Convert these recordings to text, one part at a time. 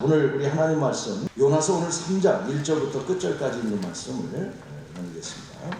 오늘 우리 하나님 말씀 요나서 오늘 3장 1절부터 끝절까지 있는 말씀을 나누겠습니다.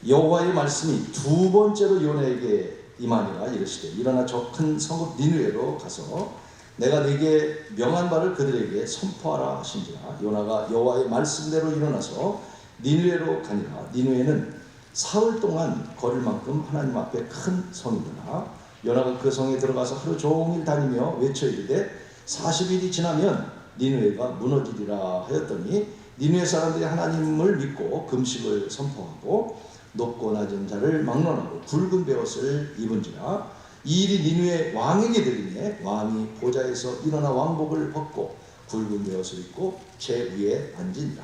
여호와의 말씀이 두 번째로 요나에게 임하니라 이르시되 일어나 저 큰 성읍 니느웨로 가서 내가 네게 명한 바를 그들에게 선포하라 하신지라. 요나가 여호와의 말씀대로 일어나서 니느웨로 가니라. 니느웨는 사흘 동안 걸을 만큼 하나님 앞에 큰 성이더라. 요나가 그 성에 들어가서 하루 종일 다니며 외쳐 이르되 40일이 지나면 니느웨가 무너지리라 하였더니 니느웨 사람들이 하나님을 믿고 금식을 선포하고 높고 낮은 자를 막론하고 굵은 베옷을 입은지라. 이 일이 니느웨 왕에게 들리매 왕이 보좌에서 일어나 왕복을 벗고 굵은 베옷을 입고 제 위에 앉으니라.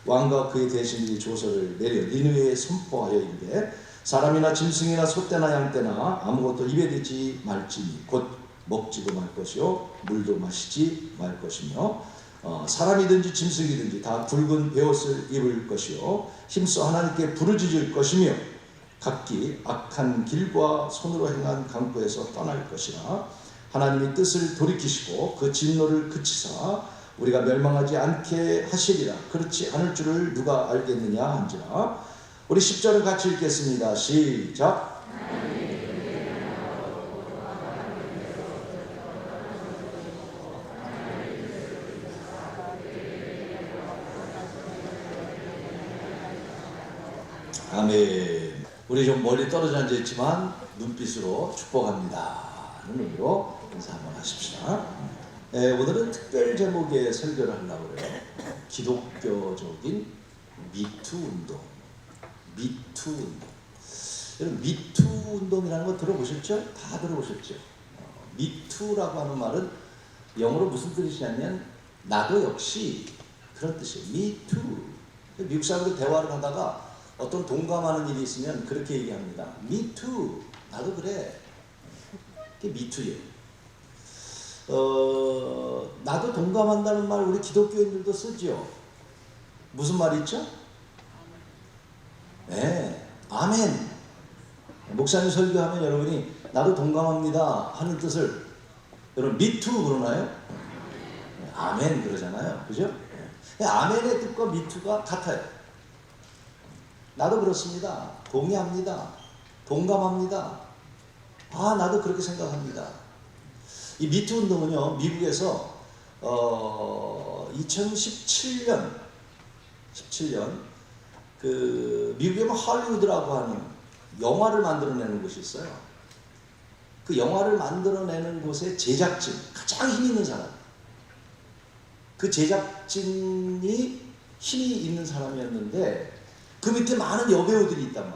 왕과 그의 대신들이 조서를 내려 니느웨에 선포하여 이르되 사람이나 짐승이나 소떼나 양떼나 아무것도 입에 대지 말지니 곧 먹지도 말 것이요 물도 마시지 말 것이며 사람이든지 짐승이든지 다 굵은 베옷을 입을 것이요 힘써 하나님께 부르짖을 것이며 각기 악한 길과 손으로 행한 강포에서 떠날 것이라. 하나님이 뜻을 돌이키시고 그 진노를 그치사 우리가 멸망하지 않게 하시리라. 그렇지 않을 줄을 누가 알겠느냐 한지라. 우리 10절을 같이 읽겠습니다. 시작. 아멘. 우리 좀 멀리 떨어져 앉아있지만 눈빛으로 축복합니다 하는 의미로 인사 한번 하십시다. 오늘은 특별 제목의 설교를 하려고 해요. 기독교적인 미투 운동. 미투 운동. 여러분 미투 운동이라는 거 들어보셨죠? 다 들어보셨죠? 미투라고 하는 말은 영어로 무슨 뜻이냐면 나도 역시 그런 뜻이에요. 미투. 미국 사람들 대화를 하다가 어떤 동감하는 일이 있으면 그렇게 얘기합니다. Me too. 나도 그래. 그게 me too예요. 나도 동감한다는 말 우리 기독교인들도 쓰죠. 무슨 말이 있죠? 네. 아멘. 목사님 설교하면 여러분이 나도 동감합니다 하는 뜻을 여러분 me too 그러나요? 아멘 그러잖아요. 그죠? 아멘의 뜻과 me too가 같아요. 나도 그렇습니다. 동의합니다. 동감합니다. 나도 그렇게 생각합니다. 이 미투 운동은요, 미국에서 2017년 그 미국에 할리우드라고 하는 영화를 만들어내는 곳이 있어요. 그 영화를 만들어내는 곳의 제작진, 가장 힘 있는 사람. 그 제작진이 힘이 있는 사람이었는데 그 밑에 많은 여배우들이 있단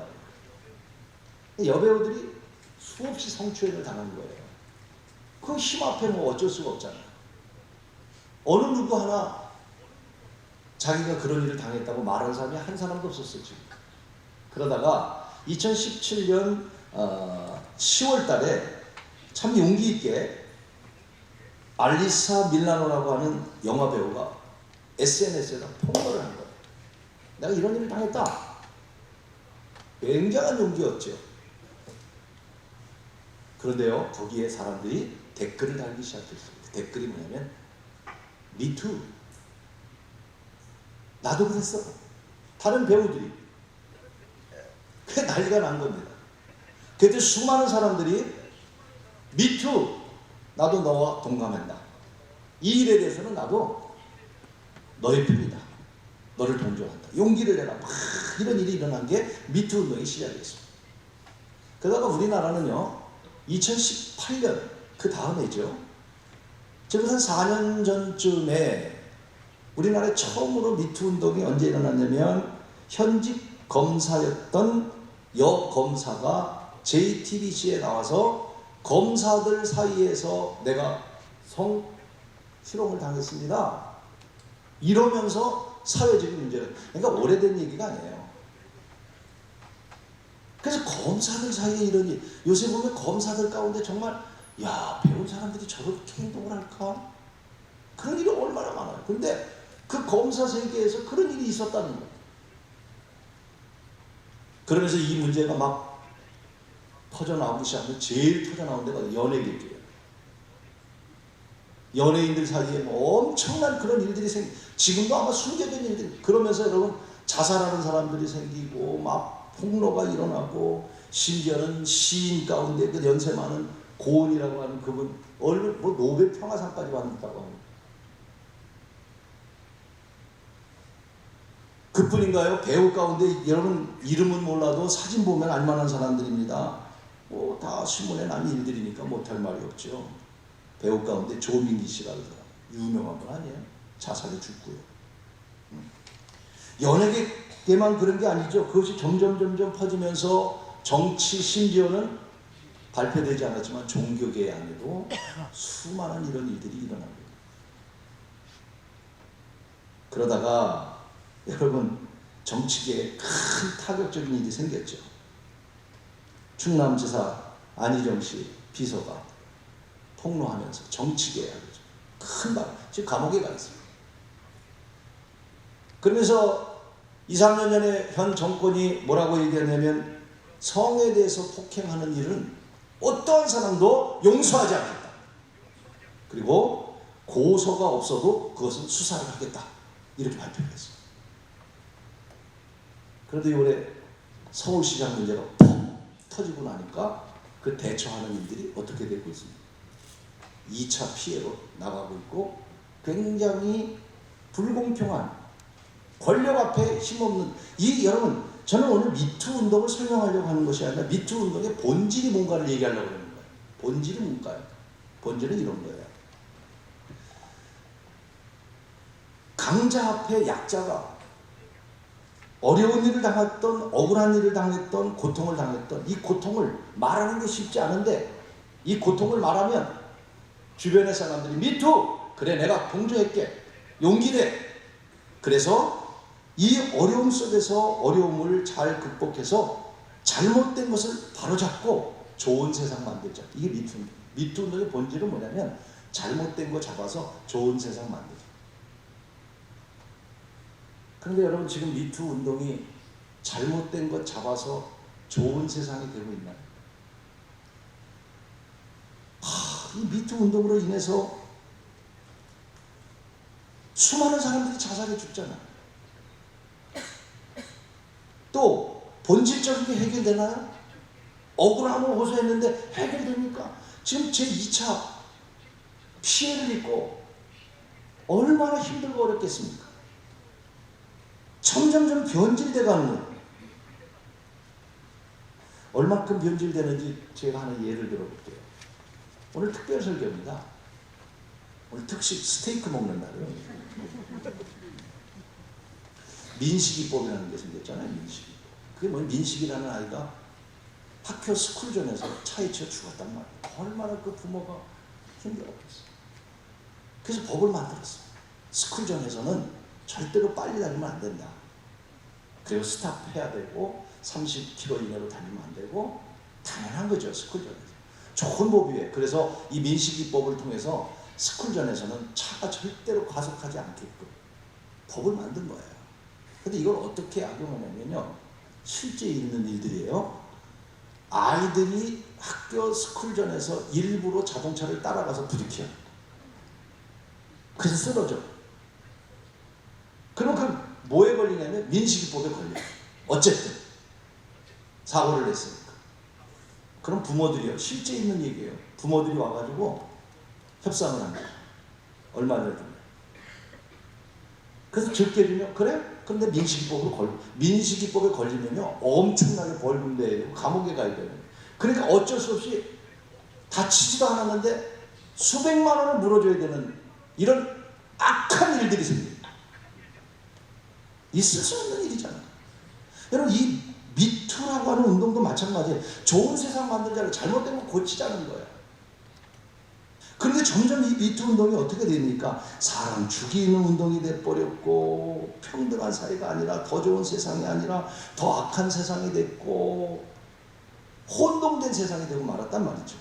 말이에요. 여배우들이 수없이 성추행을 당한 거예요. 그 힘 앞에 뭐 어쩔 수가 없잖아요. 어느 누구 하나 자기가 그런 일을 당했다고 말하는 사람이 한 사람도 없었어요. 지금. 그러다가 2017년 10월 달에 참 용기 있게 알리사 밀라노라고 하는 영화 배우가 SNS에다 폭로를 한 거예요. 내가 이런 일을 당했다. 굉장한 용기였죠. 그런데요, 거기에 사람들이 댓글을 달기 시작했어요. 댓글이 뭐냐면 Me too. 나도 그랬어. 다른 배우들이. 그게 난리가 난 겁니다. 그때 수많은 사람들이 Me too. 나도 너와 동감한다. 이 일에 대해서는 나도 너의 편이다. 너를 동조한다. 용기를 내라. 막 이런 일이 일어난 게 미투 운동이 시작됐습니다. 그러다가 우리나라는요, 2018년 그 다음에죠. 지금 한 4년 전쯤에 우리나라에 처음으로 미투 운동이 언제 일어났냐면 현직 검사였던 여검사가 JTBC에 나와서 검사들 사이에서 내가 성희롱을 당했습니다. 이러면서 사회적인 문제를, 그러니까 오래된 얘기가 아니에요. 그래서 검사들 사이에 이런 일, 요새 보면 검사들 가운데 정말 배운 사람들이 저렇게 행동을 할까? 그런 일이 얼마나 많아요. 근데 그 검사 세계에서 그런 일이 있었다는 거예요. 그러면서 이 문제가 막 터져나오기 시작하면 제일 터져나온 데가 연예계예요. 연예인들 사이에 뭐 엄청난 그런 일들이 지금도 아마 숨겨진 일들이, 그러면서 여러분 자살하는 사람들이 생기고 막 폭로가 일어나고, 심지어는 시인 가운데 그 연세 많은 고은이라고 하는 그분 얼른 뭐 노벨 평화상까지 받는다고 합니다. 그뿐인가요? 배우 가운데 여러분 이름은 몰라도 사진 보면 알만한 사람들입니다. 뭐 다 신문에 난 일들이니까 못할 말이 없죠. 배우 가운데 조민기 씨라는 사람, 유명한 분 아니에요? 자살해 죽고요. 연예계만 그런 게 아니죠. 그것이 점점 퍼지면서 정치, 심지어는 발표되지 않았지만 종교계 안에도 수많은 이런 일들이 일어납니다. 그러다가 여러분 정치계에 큰 타격적인 일이 생겼죠. 충남지사 안희정 씨 비서가 폭로하면서 정치계에 큰 말, 지금 감옥에 가 있어요. 그러면서 2, 3년 전에 현 정권이 뭐라고 얘기했냐면, 성에 대해서 폭행하는 일은 어떠한 사람도 용서하지 않겠다. 그리고 고소가 없어도 그것은 수사를 하겠다. 이렇게 발표를 했어요. 그런데 이번에 서울시장 문제가 퍽 터지고 나니까 그 대처하는 일들이 어떻게 되고 있습니까? 2차 피해로 나가고 있고, 굉장히 불공평한, 권력 앞에 힘없는, 여러분 저는 오늘 미투 운동을 설명하려고 하는 것이 아니라 미투 운동의 본질이 뭔가를 얘기하려고 하는 거예요. 본질이 뭔가요? 본질은 이런 거예요. 강자 앞에 약자가 어려운 일을 당했던, 억울한 일을 당했던, 고통을 당했던, 이 고통을 말하는 게 쉽지 않은데, 이 고통을 말하면 주변의 사람들이 미투! 그래 내가 동조할게. 용기 내. 그래서 이 어려움 속에서 어려움을 잘 극복해서 잘못된 것을 바로잡고 좋은 세상 만들자. 이게 미투입니다. 미투 운동의 본질은 뭐냐면 잘못된 거 잡아서 좋은 세상 만들자. 그런데 여러분 지금 미투 운동이 잘못된 것 잡아서 좋은 세상이 되고 있나요? 이 미투 운동으로 인해서 수많은 사람들이 자살해 죽잖아요. 또 본질적인 게 해결되나요? 억울함을 호소했는데 해결됩니까? 지금 제2차 피해를 입고 얼마나 힘들고 어렵겠습니까? 점점 변질돼 가는 거예요. 얼마큼 변질되는지 제가 하나 예를 들어볼게요. 오늘 특별 설교입니다. 오늘 특식 스테이크 먹는 날이에요. 민식이법이라는 게 생겼잖아요. 민식이법. 그게 뭐예요? 민식이라는 아이가 학교 스쿨존에서 차에 치여 죽었단 말이에요. 얼마나 그 부모가 힘들었겠어요. 그래서 법을 만들었어요. 스쿨존에서는 절대로 빨리 다니면 안 된다. 그리고 스탑해야 되고 30km 이내로 다니면 안 되고, 당연한 거죠. 스쿨존에서. 좋은 법이에요. 그래서 이 민식이법을 통해서 스쿨존에서는 차가 절대로 과속하지 않게끔 법을 만든 거예요. 근데 이걸 어떻게 악용하냐면요, 실제 있는 일들이에요. 아이들이 학교 스쿨존에서 일부러 자동차를 따라가서 부딪혀요. 그래서 쓰러져. 그럼 그 뭐에 걸리냐면 민식이법에 걸려요. 어쨌든 사고를 냈으니까. 그럼 부모들이요, 실제 있는 얘기예요. 부모들이 와가지고 협상을 합니다. 얼마 전에. 그래서 적게 주면 그래? 근데 민식이법에 걸리면요 엄청나게 벌금 내야 되고 감옥에 가야 되는. 그러니까 어쩔 수 없이 다치지도 않았는데 수백만 원을 물어줘야 되는 이런 악한 일들이 생깁니다. 있을 수 없는 일이잖아요. 여러분 이 미투라고 하는 운동도 마찬가지예요. 좋은 세상 만들자고, 잘못된 거 고치자는 거예요. 그런데 점점 이 미투 운동이 어떻게 됩니까? 사람 죽이는 운동이 돼버렸고, 평등한 사회가 아니라, 더 좋은 세상이 아니라 더 악한 세상이 됐고, 혼동된 세상이 되고 말았단 말이죠.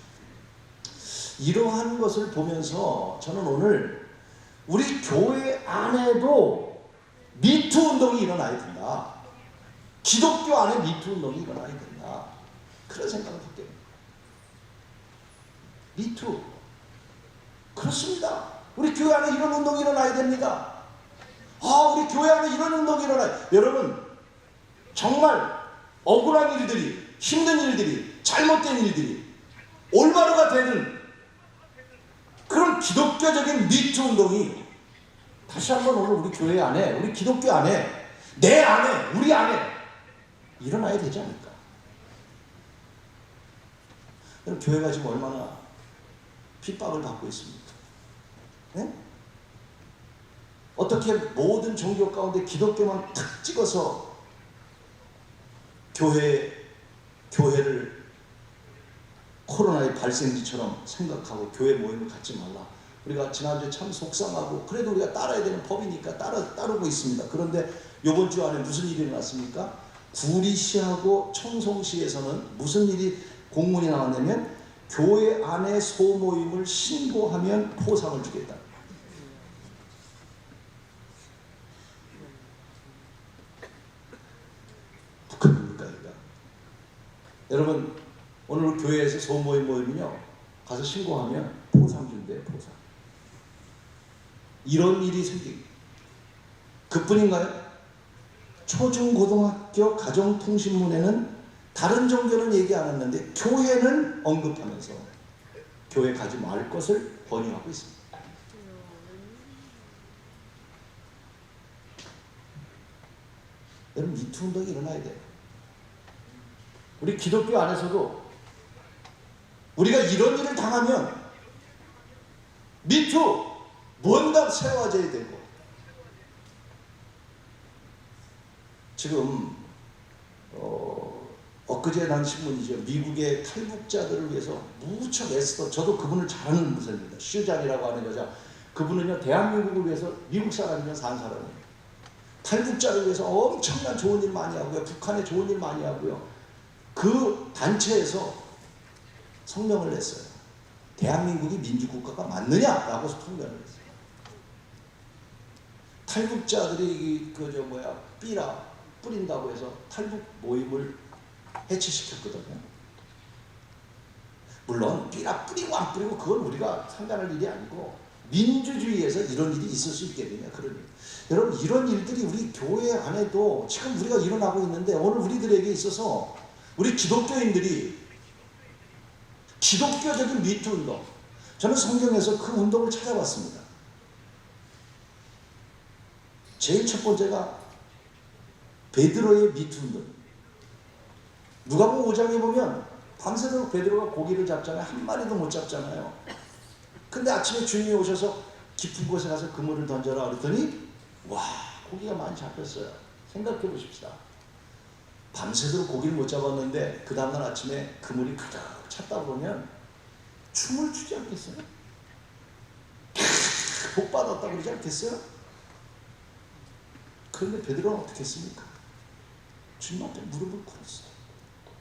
이러한 것을 보면서 저는 오늘 우리 교회 안에도 미투 운동이 일어나야 된다. 기독교 안에 미투 운동이 일어나야 된다. 그런 생각을 갖게 됩니다. 미투. 그렇습니다. 우리 교회 안에 이런 운동이 일어나야 됩니다. 우리 교회 안에 이런 운동이 일어나요. 여러분, 정말 억울한 일들이, 힘든 일들이, 잘못된 일들이 올바르가 되는 그런 기독교적인 미투 운동이 다시 한번 오늘 우리 교회 안에, 우리 기독교 안에, 내 안에, 우리 안에 일어나야 되지 않을까? 그럼 교회가 지금 얼마나 핍박을 받고 있습니까? 네? 어떻게 모든 종교 가운데 기독교만 탁 찍어서 교회를 코로나의 발생지처럼 생각하고 교회 모임을 갖지 말라. 우리가 지난주에 참 속상하고 그래도 우리가 따라야 되는 법이니까 따르고 있습니다. 그런데 이번 주 안에 무슨 일이 일어났습니까? 구리시하고 청송시에서는 무슨 일이 공문이 나왔냐면 교회 안에 소모임을 신고하면 포상을 주겠다. 북한입니까? 여러분, 오늘 교회에서 소모임 모이면요, 가서 신고하면 포상 준대요. 포상. 이런 일이 생기고 그뿐인가요? 초중고등학교 가정통신문에는 다른 종교는 얘기 안 했는데 교회는 언급하면서 교회 가지 말 것을 권유하고 있습니다. 여러분, 미투 운동이 일어나야 돼요. 우리 기독교 안에서도 우리가 이런 일을 당하면 미투 뭔가 세워져야 되고, 지금 엊그제 난 신문이죠. 미국의 탈북자들을 위해서 무척 애써, 저도 그분을 잘 아는 분입니다. 슈잔이라고 하는 여자. 그분은요, 대한민국을 위해서, 미국 사람이면 산 사람이에요. 탈북자를 위해서 엄청난 좋은 일 많이 하고요. 북한에 좋은 일 많이 하고요. 그 단체에서 성명을 냈어요. 대한민국이 민주국가가 맞느냐라고 성명을 냈어요. 탈북자들이 삐라 뿌린다고 해서 탈북 모임을 해체시켰거든요. 물론 삐라 뿌리고 안 뿌리고 그건 우리가 상관할 일이 아니고, 민주주의에서 이런 일이 있을 수 있게 되냐, 그런 일. 여러분, 이런 일들이 우리 교회 안에도 지금 우리가 일어나고 있는데, 오늘 우리들에게 있어서 우리 기독교인들이 기독교적인 미투 운동, 저는 성경에서 그 운동을 찾아봤습니다. 제일 첫 번째가 베드로의 미투 운동. 누가복음 5장에 보면 밤새도록 베드로가 고기를 잡잖아요. 한 마리도 못 잡잖아요. 근데 아침에 주인이 오셔서 깊은 곳에 가서 그물을 던져라 그랬더니 와, 고기가 많이 잡혔어요. 생각해 보십시다. 밤새도록 고기를 못 잡았는데 그 다음날 아침에 그물이 가득 찼다 보면 춤을 추지 않겠어요? 복 받았다고 그러지 않겠어요? 그런데 베드로는 어떻게 했습니까? 주님한테 무릎을 꿇었어요.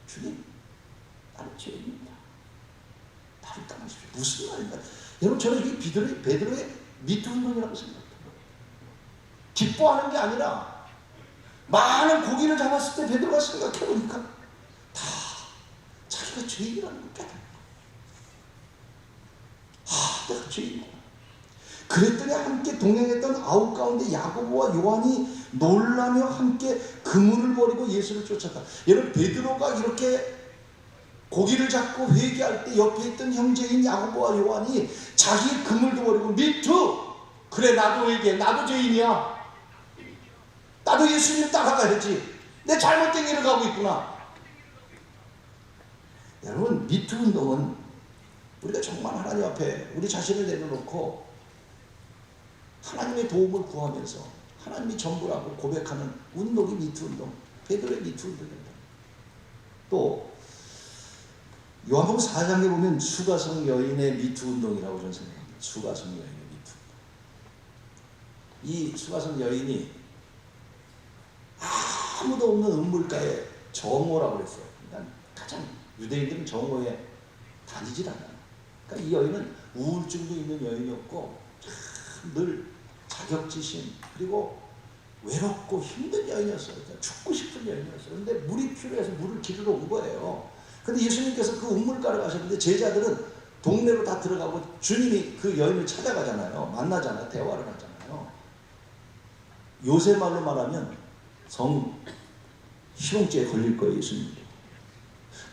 주님, 나는 죄인입니다. 나를 떠나십시오. 무슨 말인가? 여러분, 저는 이 베드로의 미투 운동이라고 생각합니다. 기뻐하는 게 아니라 많은 고기를 잡았을 때 베드로가 생각해보니까 다 자기가 죄인이라는 걸 깨달은 거야. 내가 죄인이구나. 그랬더니 함께 동행했던 9 가운데 야고보와 요한이 놀라며 함께 그물을 버리고 예수를 쫓았다. 여러분, 베드로가 이렇게 고기를 잡고 회개할 때 옆에 있던 형제인 야고보와 요한이 자기 그물도 버리고 미투! 그래, 나도 회개, 나도 죄인이야. 나도 예수님 따라가야지. 내 잘못된 길을 가고 있구나. 여러분, 미투 운동은 우리가 정말 하나님 앞에 우리 자신을 내려놓고 하나님의 도움을 구하면서 하나님이 전부라고 고백하는 운동이 미투 운동, 베드로의 미투 운동입니다. 또 요한복음 4장에 보면 수가성 여인의 미투 운동이라고 저는 생각합니다. 수가성 여인의 미투. 이 수가성 여인이 아무도 없는 은물가에 정오라고 그랬어요. 그러니까 가장 유대인들은 정오에 다니질 않아요. 그러니까 이 여인은 우울증도 있는 여인이었고 늘 자격지심, 그리고 외롭고 힘든 여인이었어요. 죽고 싶은 여인이었어요. 그런데 물이 필요해서 물을 기르러 온 거예요. 근데 예수님께서 그 우물가를 가셨는데 제자들은 동네로 다 들어가고 주님이 그 여인을 찾아가잖아요. 만나잖아요. 대화를 하잖아요. 요새 말로 말하면 희롱죄에 걸릴 거예요. 예수님도.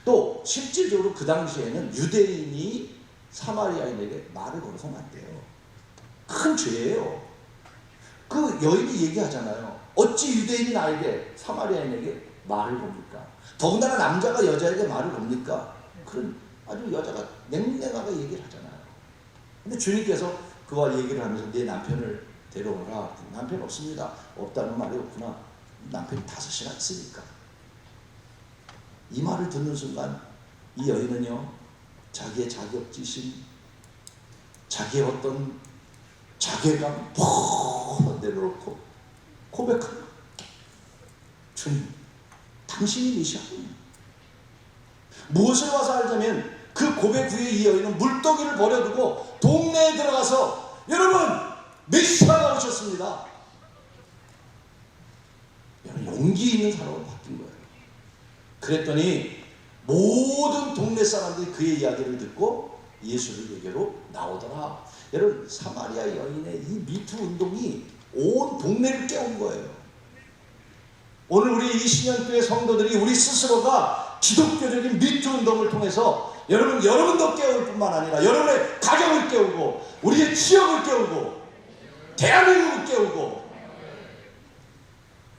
또 실질적으로 그 당시에는 유대인이 사마리아인에게 말을 걸어서는 안 돼요. 큰 죄예요. 그 여인이 얘기하잖아요. 어찌 유대인이 나에게 사마리아인에게 말을 겁니까? 더군다나 남자가 여자에게 말을 겁니까? 그런 아주 여자가 냉랭하게 얘기를 하잖아요. 근데 주님께서 그와 얘기를 하면서 내 남편을 데려오라. 남편 없습니다. 없다는 말이 없구나. 남편이 5시나 있으니까. 이 말을 듣는 순간 이 여인은요, 자기의 자격지심, 자기의 어떤 자괴감 푹 내려놓고 고백합니다. 주님, 당신이 메시아입니다. 무엇을 와서 알자면 그 고백 후에 이 여인은 물동이를 버려두고 동네에 들어가서 여러분 메시아가 오셨습니다. 용기 있는 사람으로 바뀐 거예요. 그랬더니 모든 동네 사람들이 그의 이야기를 듣고 예수를 에게로 나오더라. 여러분 사마리아 여인의 이 미투 운동이 온 동네를 깨운 거예요. 오늘 우리 이신현교회 성도들이 우리 스스로가 기독교적인 미투 운동을 통해서 여러분도 깨울 뿐만 아니라 여러분의 가정을 깨우고 우리의 지역을 깨우고 대한민국을 깨우고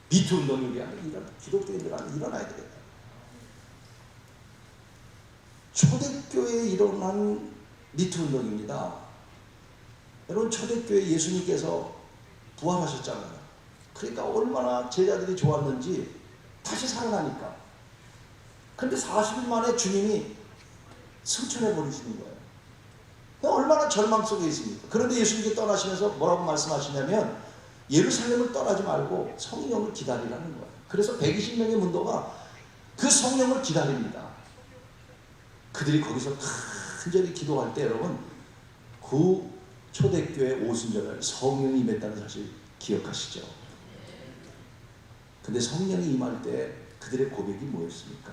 미투 운동이 우리 안에 기독교인들 안에 일어나야 되겠다. 초대교회에 일어난 미투 운동입니다. 여러분 초대교회 예수님께서 부활하셨잖아요. 그러니까 얼마나 제자들이 좋았는지 다시 살아나니까. 그런데 40일 만에 주님이 승천해 버리시는 거예요. 얼마나 절망 속에 있습니까? 그런데 예수님께 떠나시면서 뭐라고 말씀하시냐면 예루살렘을 떠나지 말고 성령을 기다리라는 거예요. 그래서 120명의 문도가 그 성령을 기다립니다. 그들이 거기서 간절히 기도할 때 여러분 그 초대교회 오순절날 성령이 임했다는 사실 기억하시죠? 근데 성령이 임할 때 그들의 고백이 뭐였습니까?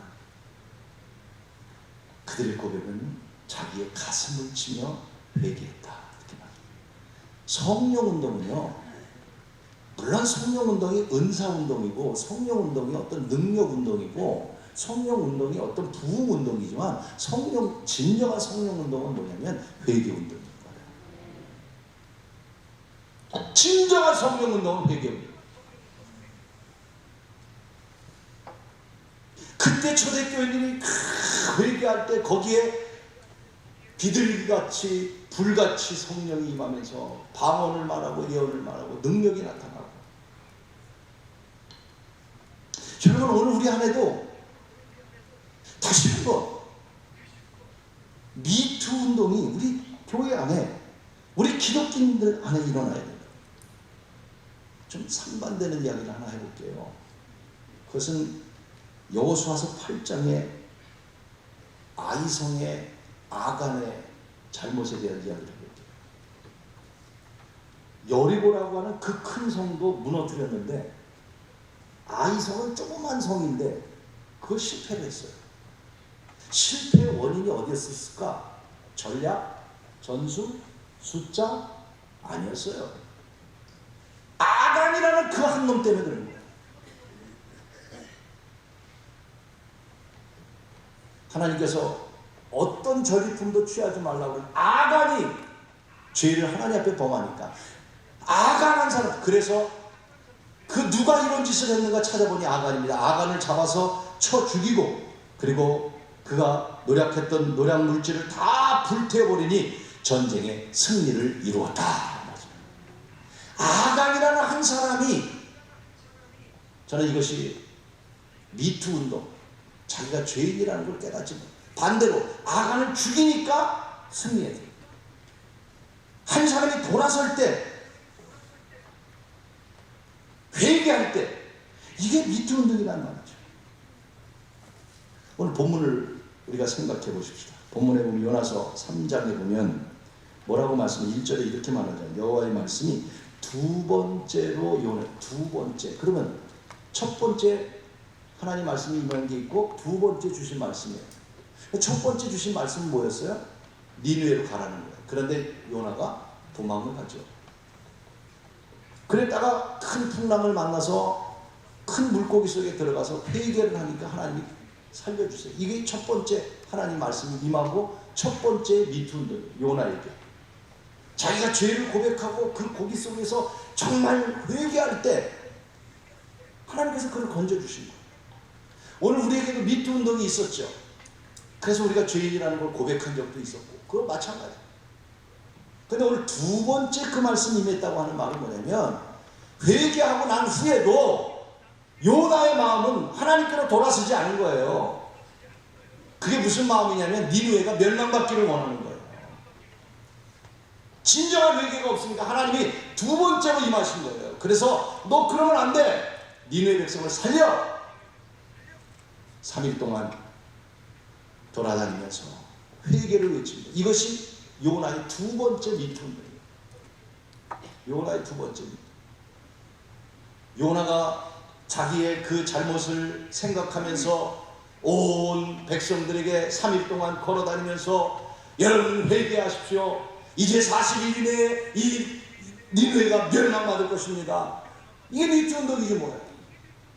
그들의 고백은 자기의 가슴을 치며 회개했다. 이렇게 말합니다. 성령운동은요, 물론 성령운동이 은사운동이고 성령운동이 어떤 능력운동이고 성령운동이 어떤 부흥운동이지만 진정한 성령운동은 뭐냐면 회개운동인 거예요. 진정한 성령운동은 회개운동. 그때 초대교인들이 회개할 때 거기에 비둘기같이 불같이 성령이 임하면서 방언을 말하고 예언을 말하고 능력이 나타나고. 여러분 오늘 우리 안에도 다시 한번 미투 운동이 우리 교회 안에 우리 기독교인들 안에 일어나야 됩니다. 좀 상반되는 이야기를 하나 해볼게요. 그것은 여호수아서 8장의 아이성의 아간의 잘못에 대한 이야기를 해볼게요. 여리고라고 하는 그 큰 성도 무너뜨렸는데 아이성은 조그만 성인데 그거 실패를 했어요. 실패의 원인이 어디였을까? 전략? 전술? 숫자? 아니었어요. 아간이라는 그 한 놈 때문에 그런 거예요. 하나님께서 어떤 전리품도 취하지 말라고 아간이 죄를 하나님 앞에 범하니까 아간한 사람, 그래서 그 누가 이런 짓을 했는가 찾아보니 아간입니다. 아간을 잡아서 쳐 죽이고 그리고 그가 노력했던 노략 물질을 다 불태워버리니 전쟁의 승리를 이루었다. 아간이라는 한 사람이, 저는 이것이 미투 운동, 자기가 죄인이라는 걸 깨닫지 반대로 아간을 죽이니까 승리해야 돼요. 한 사람이 돌아설 때, 회개할 때, 이게 미투 운동이란 말이죠. 오늘 본문을 우리가 생각해 보십시다. 본문에 보면 요나서 3장에 보면 뭐라고 말씀을 1절에 이렇게 말하잖아요. 여호와의 말씀이 두 번째로 두 번째. 그러면 첫 번째 하나님 말씀이 임한 게 있고 두 번째 주신 말씀이에요. 첫 번째 주신 말씀은 뭐였어요? 니느웨로 가라는 거예요. 그런데 요나가 도망을 가죠. 그랬다가 큰 풍랑을 만나서 큰 물고기 속에 들어가서 회개를 하니까 하나님이 살려주세요. 이게 첫 번째 하나님 말씀이 임하고 첫 번째 미투 운동이에요. 요나에게. 자기가 죄를 고백하고 그 고기 속에서 정말 회개할 때 하나님께서 그를 건져주신 거예요. 오늘 우리에게도 미투 운동이 있었죠. 그래서 우리가 죄인이라는 걸 고백한 적도 있었고 그거 마찬가지예요. 근데 오늘 두 번째 그 말씀이 임했다고 하는 말은 뭐냐면 회개하고 난 후에도 요나의 마음은 하나님께로 돌아서지 않은 거예요. 그게 무슨 마음이냐면 니느웨가 멸망받기를 원하는 거예요. 진정한 회개가 없으니까 하나님이 두 번째로 임하신 거예요. 그래서 너 그러면 안 돼. 니느웨 백성을 살려. 3일 동안 돌아다니면서 회개를 외칩니다. 이것이 요나의 두 번째 미투입니다. 요나의 두 번째 미투. 요나가 자기의 그 잘못을 생각하면서 온 백성들에게 3일 동안 걸어다니면서 여러분 회개하십시오. 이제 40일 이내에 이 니느웨가 멸망받을 것입니다. 이게 미투 운동이지 뭐예요.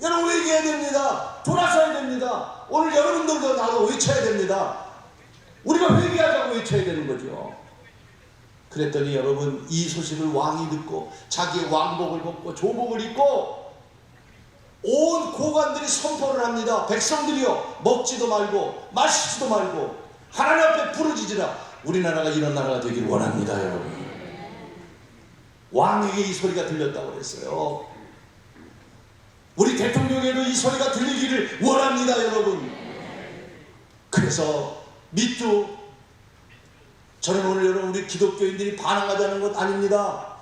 여러분 회개해야 됩니다. 돌아서야 됩니다. 오늘 여러분들도 나도 외쳐야 됩니다. 우리가 회개하자고 외쳐야 되는 거죠. 그랬더니 여러분 이 소식을 왕이 듣고 자기의 왕복을 벗고 조복을 입고 온 고관들이 선포를 합니다. 백성들이요 먹지도 말고 마시지도 말고 하나님 앞에 부르짖으라. 우리나라가 이런 나라가 되길 원합니다. 여러분 왕에게 이 소리가 들렸다고 그랬어요. 우리 대통령에도 이 소리가 들리기를 원합니다. 여러분 그래서 미투 저는 오늘 여러분 우리 기독교인들이 반항하자는 것 아닙니다.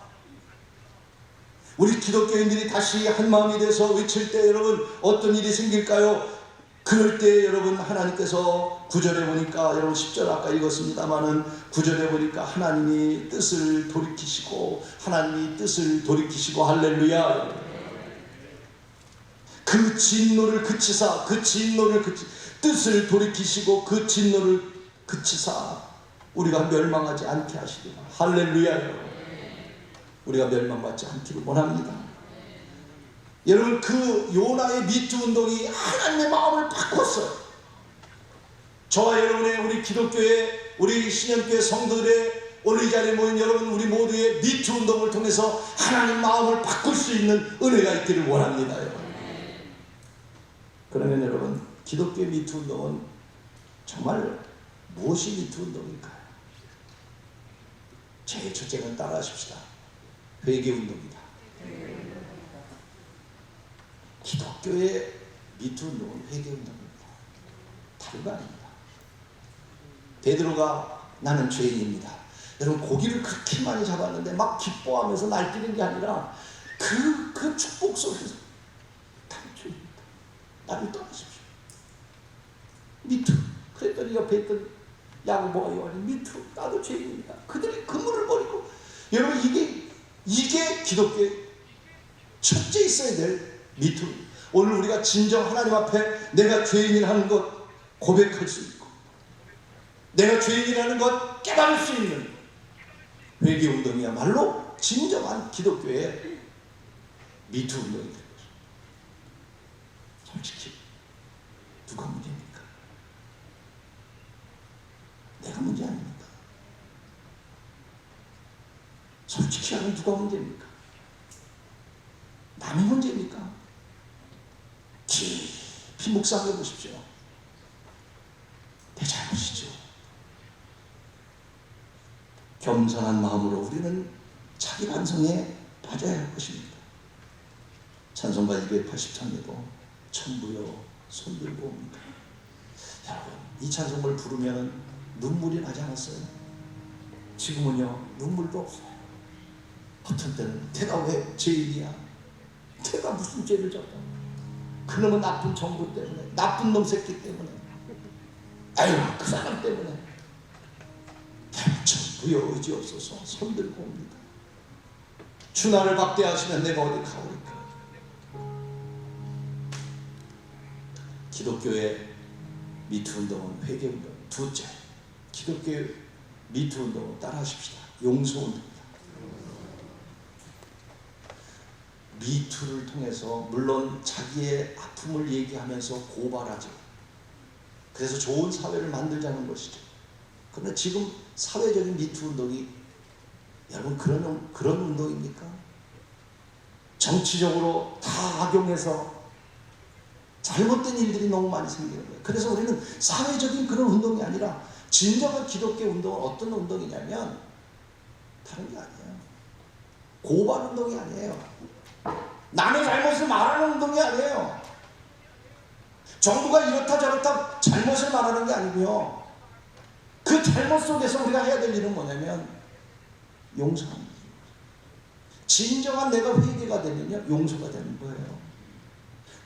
우리 기독교인들이 다시 한마음이 돼서 외칠 때 여러분 어떤 일이 생길까요? 그럴 때 여러분 하나님께서 9절에 보니까 여러분 10절 아까 읽었습니다마는 9절에 보니까 하나님이 뜻을 돌이키시고 하나님이 뜻을 돌이키시고 할렐루야. 그 진노를 그치사 뜻을 돌이키시고 그 진노를 그치사 우리가 멸망하지 않게 하시리라. 할렐루야. 우리가 멸망받지 않기를 원합니다. 여러분 그 요나의 미투 운동이 하나님의 마음을 바꿨어요. 저와 여러분의 우리 기독교의 우리 신현교회 성도들의 오늘 이 자리에 모인 여러분 우리 모두의 미투 운동을 통해서 하나님 마음을 바꿀 수 있는 은혜가 있기를 원합니다. 여러분. 그러면 여러분 기독교의 미투 운동은 정말 무엇이 미투 운동일까요? 제일 첫째는 따라하십시다. 회개 운동이다. 기독교의 미투 운동은 회개 운동입니다. 다른 거 아닙니다. 베드로가 나는 죄인입니다. 여러분 고기를 그렇게 많이 잡았는데 막 기뻐하면서 날뛰는 게 아니라 그 축복 속에서 나는 죄인입니다. 나를 떠나십시오. 미투. 그랬더니 옆에 있던 야고보가 요한이 미투. 나도 죄인입니다. 그들이 그물을 버리고 여러분 이게 기독교의 첫째 있어야 될 미투. 오늘 우리가 진정 하나님 앞에 내가 죄인이라는 것 고백할 수 있고 내가 죄인이라는 것 깨달을 수 있는 회개 운동이야말로 진정한 기독교의 미투 운동이 되는 거죠. 솔직히 누가 문제입니까? 내가 문제 아닙니까? 솔직히 하면 누가 문제입니까? 남이 문제입니까? 깊이 묵상해 보십시오. 내 잘못이죠. 겸손한 마음으로 우리는 자기 반성에 빠져야 할 것입니다. 찬송가 280장에도 천부여 손들고 옵니다. 여러분 이 찬송을 부르면 눈물이 나지 않았어요? 지금은요 눈물도 없어요. 어떤 때는 내가 왜 죄인이야? 내가 무슨 죄를 졌다? 그놈은 나쁜 정부 때문에 나쁜 놈 새끼 때문에 아유 그 사람 때문에 천부여 의지 없어서 손들고 옵니다. 주 나를 박대하시면 내가 어디 가오리까? 기독교의 미투 운동은 회개 운동. 둘째, 기독교의 미투 운동을 따라하십시다. 용서 운동입니다. 미투를 통해서 물론 자기의 아픔을 얘기하면서 고발하죠. 그래서 좋은 사회를 만들자는 것이죠. 그런데 지금 사회적인 미투 운동이 여러분 그런 운동입니까? 정치적으로 다 악용해서 잘못된 일들이 너무 많이 생기는 거예요. 그래서 우리는 사회적인 그런 운동이 아니라 진정한 기독교 운동은 어떤 운동이냐면 다른 게 아니에요. 고발 운동이 아니에요. 남의 잘못을 말하는 운동이 아니에요. 정부가 이렇다 저렇다 잘못을 말하는 게 아니고요. 그 잘못 속에서 우리가 해야 될 일은 뭐냐면 용서하는 거예요. 진정한 내가 회개가 되면요 용서가 되는 거예요.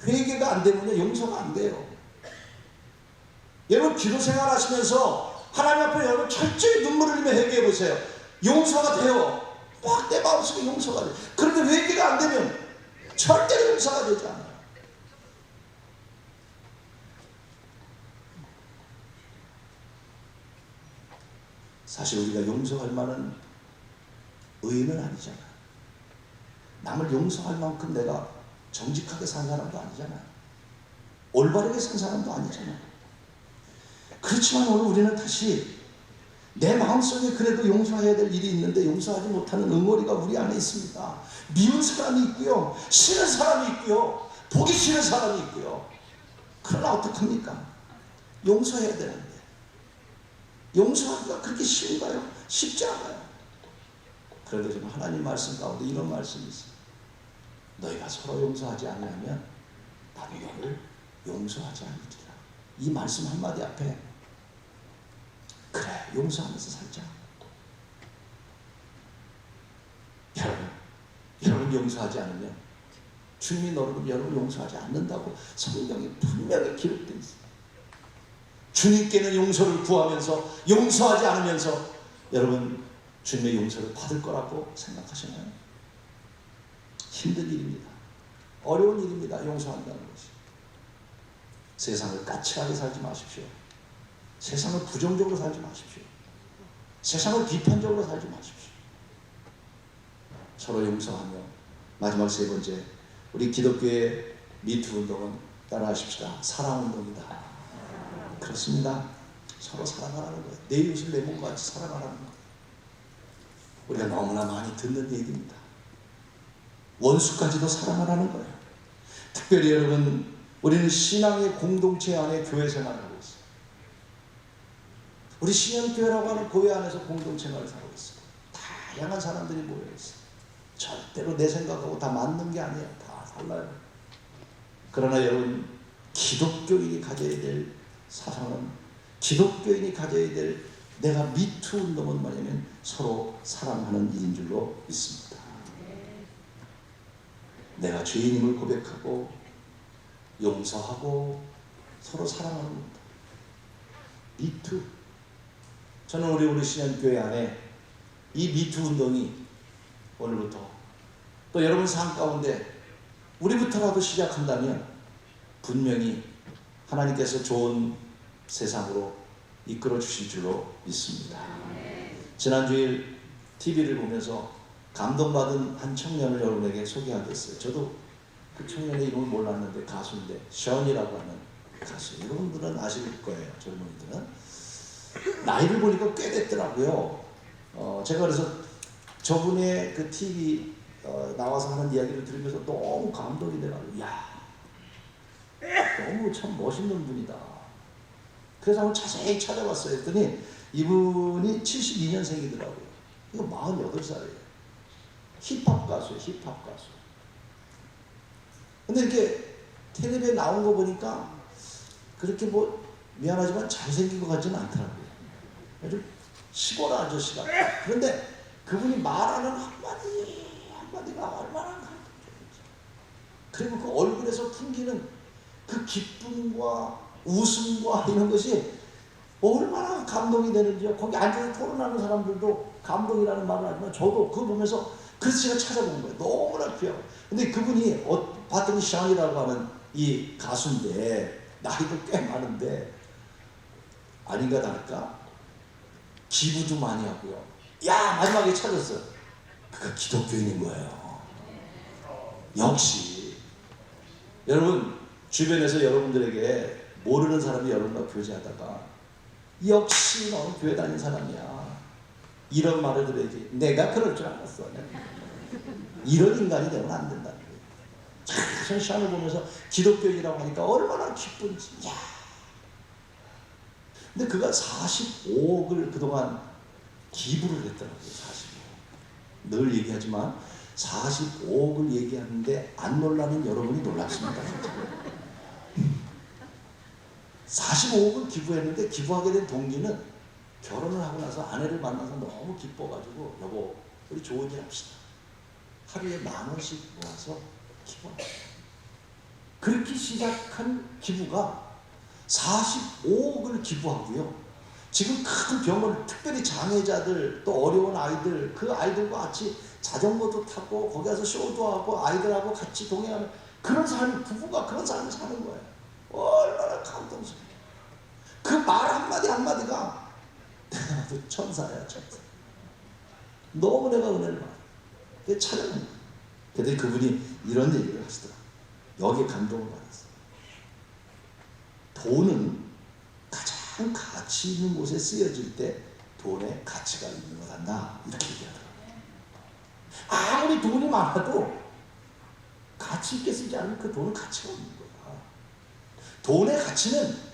회개가 안 되면요 용서가 안 돼요. 여러분 기도 생활 하시면서 하나님 앞에 여러분 철저히 눈물을 흘리며 회개해 보세요. 용서가 돼요. 막 내 마음속에 용서가 돼요. 그런데 회개가 안 되면 절대로 용서가 되지 않아요. 사실 우리가 용서할 만한 의인은 아니잖아요. 남을 용서할 만큼 내가 정직하게 산 사람도 아니잖아요. 올바르게 산 사람도 아니잖아요. 그렇지만 오늘 우리는 다시 내 마음속에 그래도 용서해야 될 일이 있는데 용서하지 못하는 응어리가 우리 안에 있습니다. 미운 사람이 있고요. 싫은 사람이 있고요. 보기 싫은 사람이 있고요. 그러나 어떡합니까? 용서해야 되는데 용서하기가 그렇게 쉬운가요? 쉽지 않아요. 그런데 좀 하나님 말씀 가운데 이런 말씀이 있어요. 너희가 서로 용서하지 않으면 나도 너를 용서하지 않으리라. 이 말씀 한마디 앞에 그래 용서하면서 살자. 여러분 용서하지 않으면 주님이 여러분 용서하지 않는다고 성경에 분명히 기록되어 있어요. 주님께는 용서를 구하면서 용서하지 않으면서 여러분 주님의 용서를 받을 거라고 생각하시나요? 힘든 일입니다. 어려운 일입니다. 용서한다는 것이. 세상을 까칠하게 살지 마십시오. 세상을 부정적으로 살지 마십시오. 세상을 비판적으로 살지 마십시오. 서로 용서하며 마지막 세 번째 우리 기독교의 미투 운동은 따라하십시다. 사랑 운동이다. 그렇습니다. 서로 사랑하라는 거예요. 내 이웃을 내 몸과 같이 사랑하라는 거예요. 우리가 너무나 많이 듣는 얘기입니다. 원수까지도 사랑하라는 거예요. 특별히 여러분 우리는 신앙의 공동체 안에 교회 생활을 하고 있어요. 우리 신현교회라고 하는 교회 안에서 공동체 생활을 하고 있어요. 다양한 사람들이 모여 있어요. 절대로 내 생각하고 다 맞는 게 아니에요. 다 달라요. 그러나 여러분 기독교인이 가져야 될 사상은 기독교인이 가져야 될 내가 미투 운동은 뭐냐면 서로 사랑하는 일인 줄로 믿습니다. 내가 죄인임을 고백하고 용서하고 서로 사랑하는 겁니다. 미투. 저는 우리 신현교회 안에 이 미투 운동이 오늘부터 또 여러분 삶 가운데 우리부터라도 시작한다면 분명히 하나님께서 좋은 세상으로 이끌어 주실 줄로 믿습니다. 지난주일 TV를 보면서 감동받은 한 청년을 여러분에게 소개하겠어요. 저도 그 청년의 이름을 몰랐는데 가수인데 션이라고 하는 가수. 여러분들은 아실 거예요. 젊은이들은. 나이를 보니까 꽤 됐더라고요. 제가 그래서 저분의 그 TV 나와서 하는 이야기를 들으면서 너무 감동이 돼가지고 야 너무 참 멋있는 분이다. 그래서 한번 자세히 찾아봤어요. 했더니 이분이 72년생이더라고요. 이거 48살이에요. 힙합 가수예요. 힙합 가수. 근데 이렇게 텔레비에 나온 거 보니까 그렇게 뭐 미안하지만 잘생긴 것 같지는 않더라고요. 아주 시골 아저씨가. 그런데 그분이 말하는 한마디가 얼마나 감동적인지. 그리고 그 얼굴에서 풍기는 그 기쁨과 웃음과 이런 것이 얼마나 감동이 되는지요. 거기 앉아서 토론하는 사람들도 감동이라는 말을 하지만 저도 그거 보면서 그래서 제가 찾아본 거예요. 너무나 귀하고. 근데 그분이 봤더니 션이라고 하는 이 가수인데 나이도 꽤 많은데 아닌가 다를까 기부도 많이 하고요. 야, 마지막에 찾았어요. 그가 기독교인인 거예요. 역시 여러분 주변에서 여러분들에게 모르는 사람이 여러분과 교제하다가 역시 너는 교회 다니는 사람이야, 이런 말을 들어야지. 내가 그럴 줄 알았어. 이런 인간이 되면 안 된다는 거예요. 참 시험을 보면서 기독교인이라고 하니까 얼마나 기쁜지. 야. 근데 그가 45억을 그동안 기부를 했더라고요. 45억. 늘 얘기하지만 45억을 얘기하는데 안 놀라는 여러분이 놀랍습니다. 45억을 기부했는데 기부하게 된 동기는 결혼을 하고 나서 아내를 만나서 너무 기뻐가지고 여보 우리 좋은 일 합시다. 하루에 10,000원씩 모아서 기부합니다. 그렇게 시작한 기부가 45억을 기부하고요. 지금 큰 병원, 특별히 장애자들, 또 어려운 아이들, 그 아이들과 같이 자전거도 타고 거기 가서 쇼도 하고 아이들하고 같이 동행하는 그런 삶, 부부가 그런 삶을 사는 거예요. 얼마나 감동스러워요. 그 말 한마디 한마디가 내가 봐도 천사야, 천사. 너무 내가 은혜를 받아. 그게 찬양한 거예요. 그랬더니 그분이 이런 얘기를 하시더라. 여기에 감동을 받았어. 돈은 가장 가치 있는 곳에 쓰여질 때 돈의 가치가 있는 것 같다, 이렇게 얘기하더라고요. 아무리 돈이 많아도 가치 있게 쓰지 않으면 그 돈은 가치가 없는 거야. 돈의 가치는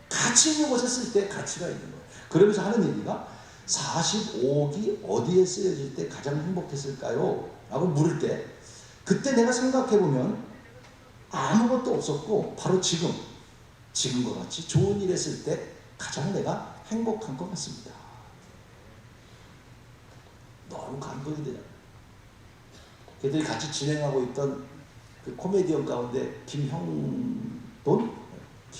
가치 있는 곳에 쓸 때 가치가 있는 거예요. 그러면서 하는 얘기가 45억이 어디에 쓰여질 때 가장 행복했을까요? 라고 물을 때 그때 내가 생각해보면 아무것도 없었고 바로 지금과 같이 좋은 일 했을 때 가장 내가 행복한 것 같습니다. 너무 감동이 되잖아요. 그들이 같이 진행하고 있던 그 코미디언 가운데 김형돈?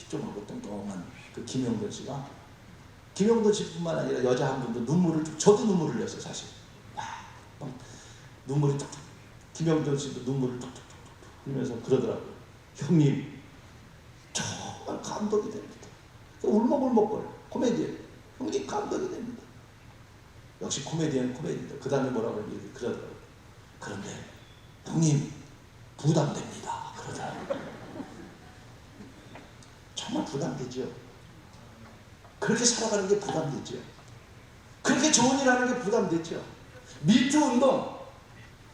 좀 똥똥한 그 김형돈 씨가, 김형돈 씨뿐만 아니라 여자 한 분도 저도 눈물을 흘렸어요, 사실. 눈물이 뚝뚝. 김형돈 씨도 눈물을 뚝뚝뚝 흘리면서 그러더라고요. 형님, 정말 감동이 됩니다. 울먹울먹거려. 코미디언. 형님 감동이 됩니다. 역시 코미디언. 그 다음에 뭐라고 그러더라고요. 그런데 형님 부담됩니다. 그러더라고요. 정말 부담되죠. 그렇게 살아가는 게 부담되죠. 그렇게 좋은 일 하는 게 부담되죠. 미투 운동,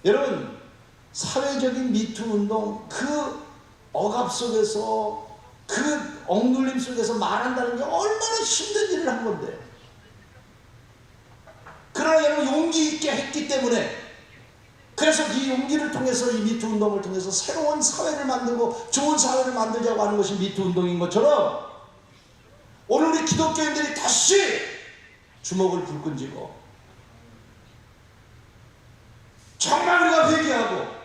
여러분 사회적인 미투 운동, 그 억압 속에서 그 억눌림 속에서 말한다는 게 얼마나 힘든 일을 한 건데, 그러나 여러분 용기 있게 했기 때문에, 그래서 이 용기를 통해서 이 미투 운동을 통해서 새로운 사회를 만들고 좋은 사회를 만들자고 하는 것이 미투 운동인 것처럼 오늘 우리 기독교인들이 다시 주먹을 불끈 쥐고 정말 우리가 회개하고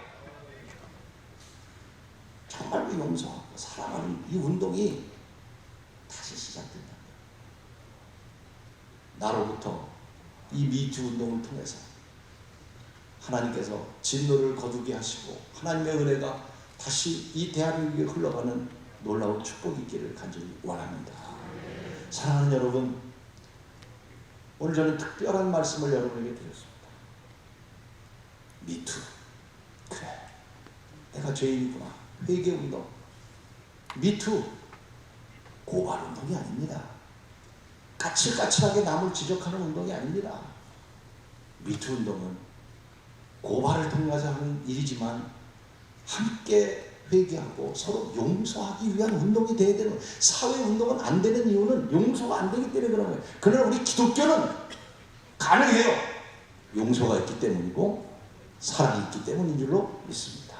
정말 우리 용서하고 사랑하는 이 운동이 다시 시작된다. 나로부터 이 미투 운동을 통해서 하나님께서 진노를 거두게 하시고 하나님의 은혜가 다시 이 대한민국에 흘러가는 놀라운 축복이 있기를 간절히 원합니다. 사랑하는 여러분, 오늘 저는 특별한 말씀을 여러분에게 드렸습니다. 미투, 그래 내가 죄인이구나, 회개운동. 미투 고발 운동이 아닙니다. 까칠까칠하게 남을 지적하는 운동이 아닙니다. 미투 운동은 고발을 통해서 하는 일이지만 함께 회개하고 서로 용서하기 위한 운동이 돼야 되는 거예요. 사회운동은 안 되는 이유는 용서가 안 되기 때문에 그런 거예요. 그러나 우리 기독교는 가능해요. 용서가 있기 때문이고 사랑이 있기 때문인 줄로 믿습니다.